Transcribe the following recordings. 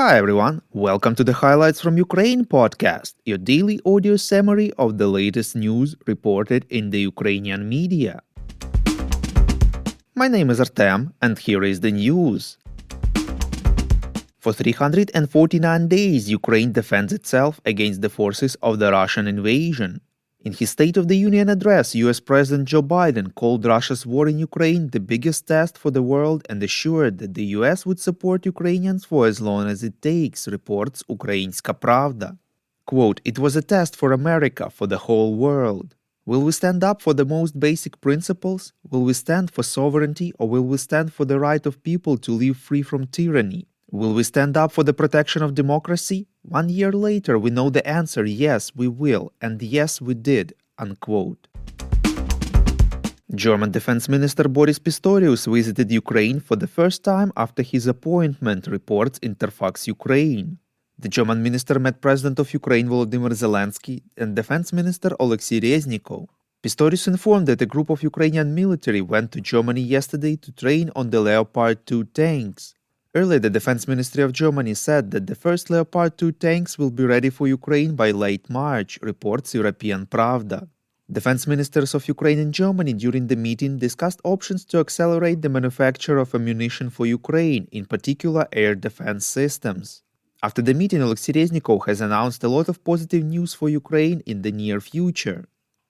Hi everyone, welcome to the Highlights from Ukraine podcast, your daily audio summary of the latest news reported in the Ukrainian media. My name is Artem, and here is the news. For 349 days, Ukraine defends itself against the forces of the Russian invasion. In his State of the Union address, US President Joe Biden called Russia's war in Ukraine the biggest test for the world and assured that the US would support Ukrainians for as long as it takes, reports Ukrainska Pravda. Quote, "It was a test for America, for the whole world. Will we stand up for the most basic principles? Will we stand for sovereignty, or will we stand for the right of people to live free from tyranny? Will we stand up for the protection of democracy? 1 year later, we know the answer, yes, we will, and yes, we did," unquote. German Defense Minister Boris Pistorius visited Ukraine for the first time after his appointment, reports Interfax Ukraine. The German minister met President of Ukraine Volodymyr Zelensky and Defense Minister Oleksiy Reznikov. Pistorius informed that a group of Ukrainian military went to Germany yesterday to train on the Leopard 2 tanks. Earlier, the Defense Ministry of Germany said that the first Leopard 2 tanks will be ready for Ukraine by late March, reports European Pravda. Defense ministers of Ukraine and Germany during the meeting discussed options to accelerate the manufacture of ammunition for Ukraine, in particular air defense systems. After the meeting, Oleksiy Reznikov has announced a lot of positive news for Ukraine in the near future.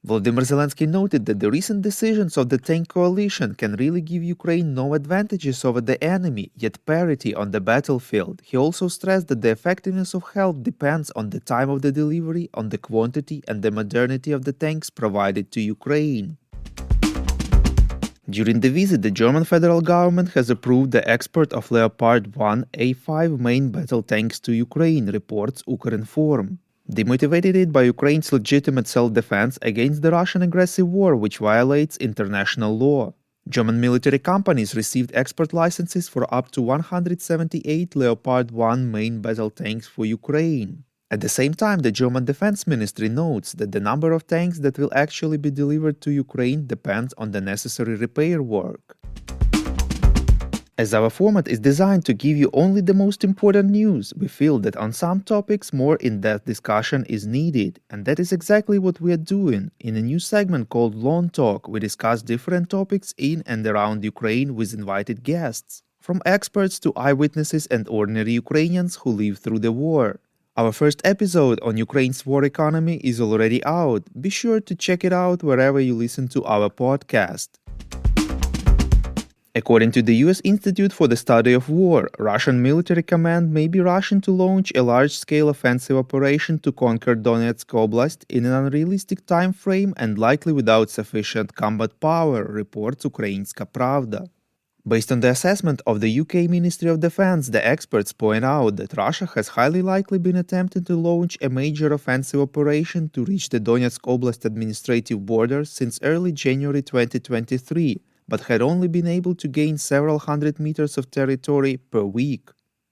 Volodymyr Zelensky noted that the recent decisions of the tank coalition can really give Ukraine no advantages over the enemy, yet parity on the battlefield. He also stressed that the effectiveness of help depends on the time of the delivery, on the quantity and the modernity of the tanks provided to Ukraine. During the visit, the German federal government has approved the export of Leopard 1A5 main battle tanks to Ukraine, reports Ukrinform. They motivated it by Ukraine's legitimate self-defense against the Russian aggressive war, which violates international law. German military companies received export licenses for up to 178 Leopard 1 main battle tanks for Ukraine. At the same time, the German Defense Ministry notes that the number of tanks that will actually be delivered to Ukraine depends on the necessary repair work. As our format is designed to give you only the most important news, we feel that on some topics more in-depth discussion is needed, and that is exactly what we are doing. In a new segment called Long Talk, we discuss different topics in and around Ukraine with invited guests, from experts to eyewitnesses and ordinary Ukrainians who lived through the war. Our first episode on Ukraine's war economy is already out. Be sure to check it out wherever you listen to our podcast. According to the US Institute for the Study of War, Russian military command may be rushing to launch a large-scale offensive operation to conquer Donetsk Oblast in an unrealistic time frame and likely without sufficient combat power, reports Ukrainska Pravda. Based on the assessment of the UK Ministry of Defense, the experts point out that Russia has highly likely been attempting to launch a major offensive operation to reach the Donetsk Oblast administrative border since early January 2023, but had only been able to gain several hundred meters of territory per week.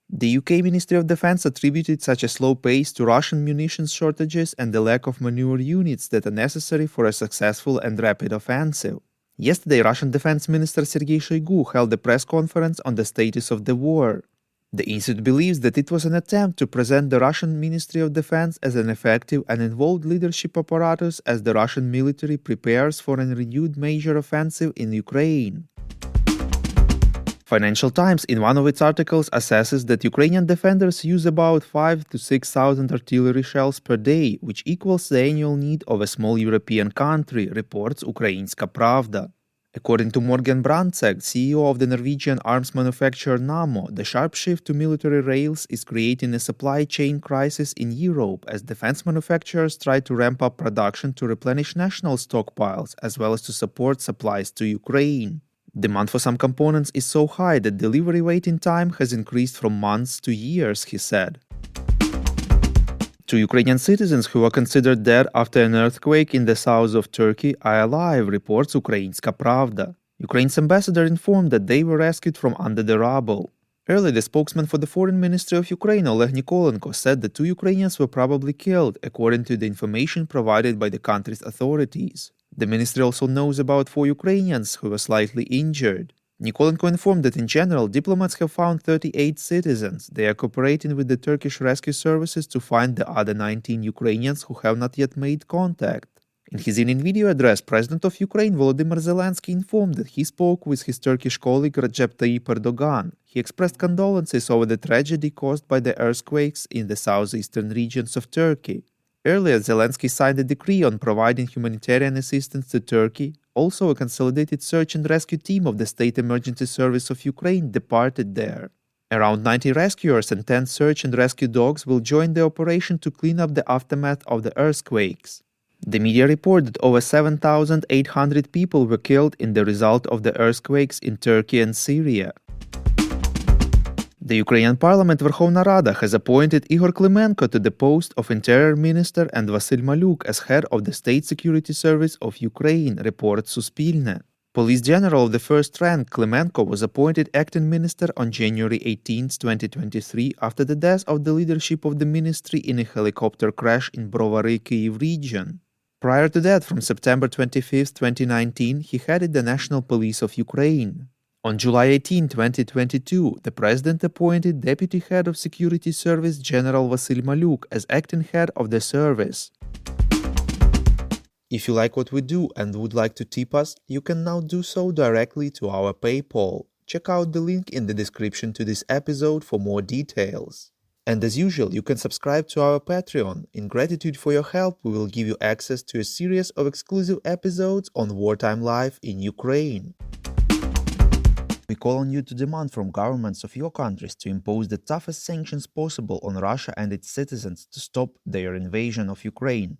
The UK Ministry of Defense attributed such a slow pace to Russian munitions shortages and the lack of maneuver units that are necessary for a successful and rapid offensive. Yesterday, Russian Defense Minister Sergei Shoigu held a press conference on the status of the war. The institute believes that it was an attempt to present the Russian Ministry of Defense as an effective and involved leadership apparatus as the Russian military prepares for a renewed major offensive in Ukraine. Financial Times, in one of its articles, assesses that Ukrainian defenders use about 5,000 to 6,000 artillery shells per day, which equals the annual need of a small European country, reports Ukrainska Pravda. According to Morgan Brandtzæg, CEO of the Norwegian arms manufacturer Nammo, the sharp shift to military rails is creating a supply chain crisis in Europe as defense manufacturers try to ramp up production to replenish national stockpiles as well as to support supplies to Ukraine. Demand for some components is so high that delivery waiting time has increased from months to years, he said. Two Ukrainian citizens who were considered dead after an earthquake in the south of Turkey are alive, reports Ukrainska Pravda. Ukraine's ambassador informed that they were rescued from under the rubble. Earlier, the spokesman for the Foreign Ministry of Ukraine, Oleg Nikolenko, said that 2 Ukrainians were probably killed, according to the information provided by the country's authorities. The ministry also knows about 4 Ukrainians who were slightly injured. Nikolenko informed that in general, diplomats have found 38 citizens. They are cooperating with the Turkish rescue services to find the other 19 Ukrainians who have not yet made contact. In his evening video address, President of Ukraine Volodymyr Zelensky informed that he spoke with his Turkish colleague Recep Tayyip Erdogan. He expressed condolences over the tragedy caused by the earthquakes in the southeastern regions of Turkey. Earlier, Zelensky signed a decree on providing humanitarian assistance to Turkey. Also, a consolidated search and rescue team of the State Emergency Service of Ukraine departed there. Around 90 rescuers and 10 search and rescue dogs will join the operation to clean up the aftermath of the earthquakes. The media report that over 7,800 people were killed in the result of the earthquakes in Turkey and Syria. The Ukrainian Parliament Verkhovna Rada has appointed Igor Klimenko to the post of Interior Minister and Vasyl Maluk as head of the State Security Service of Ukraine, reports Suspilne. Police General of the first rank, Klimenko was appointed acting minister on January 18, 2023, after the death of the leadership of the ministry in a helicopter crash in Brovary, Kyiv region. Prior to that, from September 25, 2019, he headed the National Police of Ukraine. On July 18, 2022, the president appointed Deputy Head of Security Service General Vasyl Maluk as acting head of the service. If you like what we do and would like to tip us, you can now do so directly to our PayPal. Check out the link in the description to this episode for more details. And as usual, you can subscribe to our Patreon. In gratitude for your help, we will give you access to a series of exclusive episodes on wartime life in Ukraine. We call on you to demand from governments of your countries to impose the toughest sanctions possible on Russia and its citizens to stop their invasion of Ukraine.